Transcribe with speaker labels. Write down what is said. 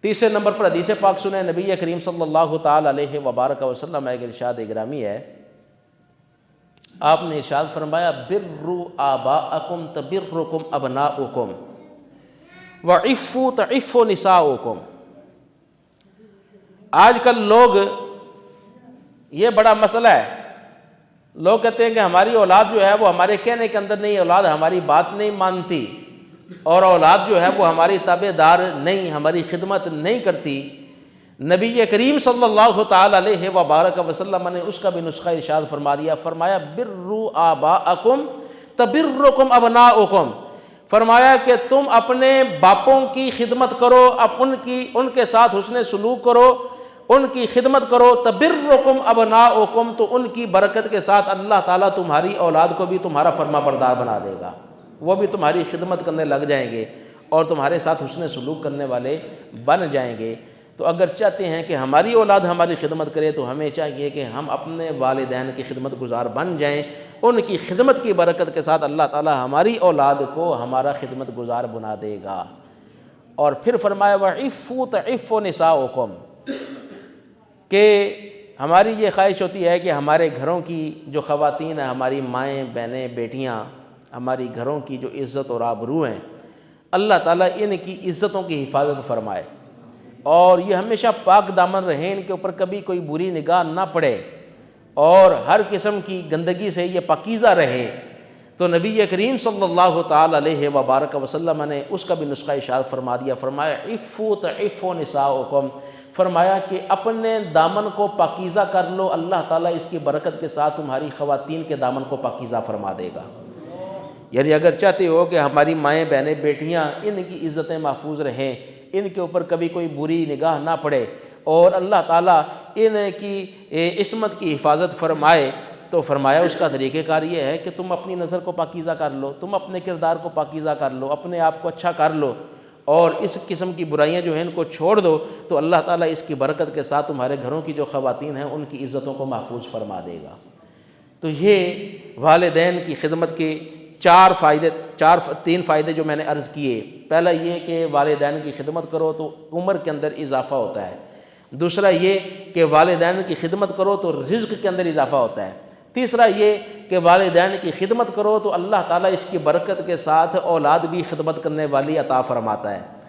Speaker 1: تیسرے نمبر پر حدیث پاک سنیں، نبی کریم صلی اللہ تعالی علیہ وبارک وسلم ایک ارشاد گرامی ہے، آپ نے ارشاد فرمایا بروا آباءکم تبرکم ابناؤکم وعفوا تعف نساؤکم۔ آج کل لوگ، یہ بڑا مسئلہ ہے، لوگ کہتے ہیں کہ ہماری اولاد جو ہے وہ ہمارے کہنے کے اندر نہیں، اولاد ہماری بات نہیں مانتی، اور اولاد جو ہے وہ ہماری تابع دار نہیں، ہماری خدمت نہیں کرتی۔ نبی کریم صلی اللہ تعالی علیہ وبارک وسلم نے اس کا بھی نسخہ ارشاد فرما دیا، فرمایا بروا آباءکم تبرکم ابناؤکم، فرمایا کہ تم اپنے باپوں کی خدمت کرو، اب ان کے ساتھ حسن سلوک کرو، ان کی خدمت کرو، تبرکم ابناؤکم، تو ان کی برکت کے ساتھ اللہ تعالیٰ تمہاری اولاد کو بھی تمہارا فرما بردار بنا دے گا، وہ بھی تمہاری خدمت کرنے لگ جائیں گے اور تمہارے ساتھ حسن سلوک کرنے والے بن جائیں گے۔ تو اگر چاہتے ہیں کہ ہماری اولاد ہماری خدمت کرے تو ہمیں چاہیے کہ ہم اپنے والدین کی خدمت گزار بن جائیں، ان کی خدمت کی برکت کے ساتھ اللہ تعالیٰ ہماری اولاد کو ہمارا خدمت گزار بنا دے گا۔ اور پھر فرمایا وَعِفُّوا تَعِفُّوا نِسَاؤُكُمْ، کہ ہماری یہ خواہش ہوتی ہے کہ ہمارے گھروں کی جو خواتین ہیں، ہماری مائیں بہنیں بیٹیاں، ہماری گھروں کی جو عزت اور آبرو ہیں، اللہ تعالیٰ ان کی عزتوں کی حفاظت فرمائے، اور یہ ہمیشہ پاک دامن رہیں، ان کے اوپر کبھی کوئی بری نگاہ نہ پڑے، اور ہر قسم کی گندگی سے یہ پاکیزہ رہے۔ تو نبی کریم صلی اللہ تعالی علیہ وبارک وسلم نے اس کا بھی نسخہ ارشاد فرما دیا، فرمایا عفوا تعفوا نساؤکم، فرمایا کہ اپنے دامن کو پاکیزہ کر لو، اللہ تعالیٰ اس کی برکت کے ساتھ تمہاری خواتین کے دامن کو پاکیزہ فرما دے گا۔ یعنی اگر چاہتے ہو کہ ہماری مائیں بہنیں بیٹیاں ان کی عزتیں محفوظ رہیں، ان کے اوپر کبھی کوئی بری نگاہ نہ پڑے، اور اللہ تعالیٰ ان کی عصمت کی حفاظت فرمائے، تو فرمایا اس کا طریقہ کار یہ ہے کہ تم اپنی نظر کو پاکیزہ کر لو، تم اپنے کردار کو پاکیزہ کر لو، اپنے آپ کو اچھا کر لو، اور اس قسم کی برائیاں جو ہیں ان کو چھوڑ دو، تو اللہ تعالیٰ اس کی برکت کے ساتھ تمہارے گھروں کی جو خواتین ہیں ان کی عزتوں کو محفوظ فرما دے گا۔ تو یہ والدین کی خدمت کے تین فائدے جو میں نے عرض کیے، پہلا یہ کہ والدین کی خدمت کرو تو عمر کے اندر اضافہ ہوتا ہے، دوسرا یہ کہ والدین کی خدمت کرو تو رزق کے اندر اضافہ ہوتا ہے، تیسرا یہ کہ والدین کی خدمت کرو تو اللہ تعالیٰ اس کی برکت کے ساتھ اولاد بھی خدمت کرنے والی عطا فرماتا ہے۔